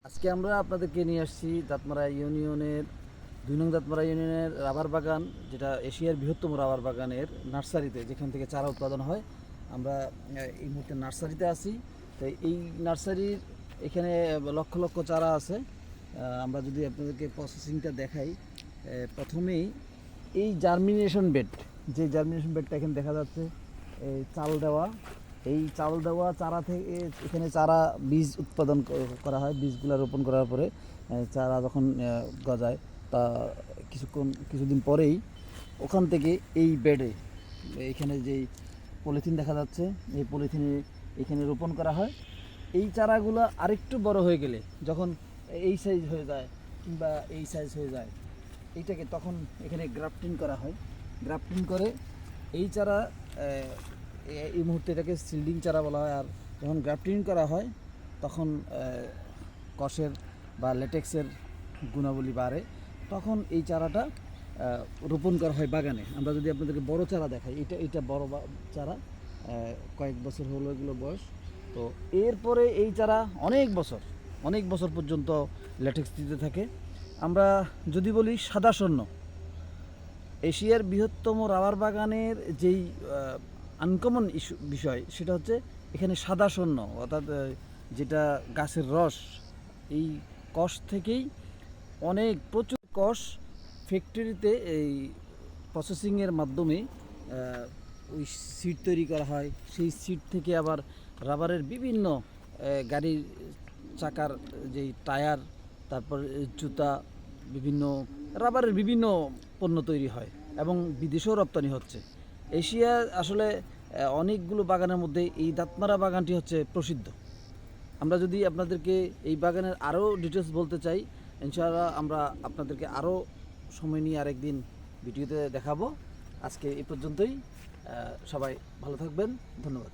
আজকে আমরা আপনাদেরকে নিয়ে আসছি দাঁতমারা ইউনিয়নের ২ নং দাঁতমারা ইউনিয়নের রাবার বাগান, যেটা এশিয়ার বৃহত্তম রাবার বাগানের নার্সারিতে, যেখান থেকে চারা উৎপাদন হয়। আমরা এই মুহূর্তে নার্সারিতে আছি। তো এই নার্সারির এখানে লক্ষ লক্ষ চারা আছে। আমরা যদি আপনাদেরকে প্রসেসিংটা দেখাই, প্রথমেই এই জার্মিনেশন বেড, যে জার্মিনেশন বেডটা এখানে দেখা যাচ্ছে, এই চাল দেওয়া চারা থেকে এখানে চারা বীজ উৎপাদন করা হয়। বীজগুলো রোপণ করার পরে চারা যখন গজায়, তা কিছুদিন পরেই ওখান থেকে এই বেডে, এইখানে যেই পলিথিন দেখা যাচ্ছে, এই পলিথিনে এখানে রোপণ করা হয়। এই চারাগুলো আরেকটু বড় হয়ে গেলে, যখন এই সাইজ হয়ে যায় কিংবা এই সাইজ হয়ে যায়, এইটাকে তখন এখানে গ্রাফটিং করা হয়। গ্রাফটিং করে এই চারা, এই মুহূর্তে এটাকে সিল্ডিং চারা বলা হয়। আর যখন গ্রাফটিং করা হয় তখন কষের বা লেটেক্সের গুণাবলী বাড়ে, তখন এই চারাটা রোপণ করা হয় বাগানে। আমরা যদি আপনাদেরকে বড় চারা দেখাই, এটা বড় চারা, কয়েক বছর হলো এগুলো বয়স। তো এরপরে এই চারা অনেক বছর পর্যন্ত ল্যাটেক্স দিতে থাকে। আমরা যদি বলি সাদা স্বর্ণ, এশিয়ার বৃহত্তম রাবার বাগানের যেই আনকমন বিষয়, সেটা হচ্ছে এখানে সাদা স্বর্ণ, অর্থাৎ যেটা গাছের রস, এই কষ থেকেই প্রচুর কষ ফ্যাক্টরিতে এই প্রসেসিংয়ের মাধ্যমে ওই সিড তৈরি করা হয়। সেই সিড থেকে আবার রাবারের বিভিন্ন গাড়ির চাকার যেই টায়ার, তারপর জুতা, বিভিন্ন রাবারের বিভিন্ন পণ্য তৈরি হয় এবং বিদেশেও রপ্তানি হচ্ছে। এশিয়া আসলে অনেকগুলো বাগানের মধ্যে এই দাঁতমারা বাগানটি হচ্ছে প্রসিদ্ধ। আমরা যদি আপনাদেরকে এই বাগানের আরও ডিটেলস বলতে চাই, ইনশাআল্লাহ আমরা আপনাদেরকে আরও সময় নিয়ে আরেকদিন ভিডিওতে দেখাবো। আজকে এই পর্যন্তই। সবাই ভালো থাকবেন। ধন্যবাদ।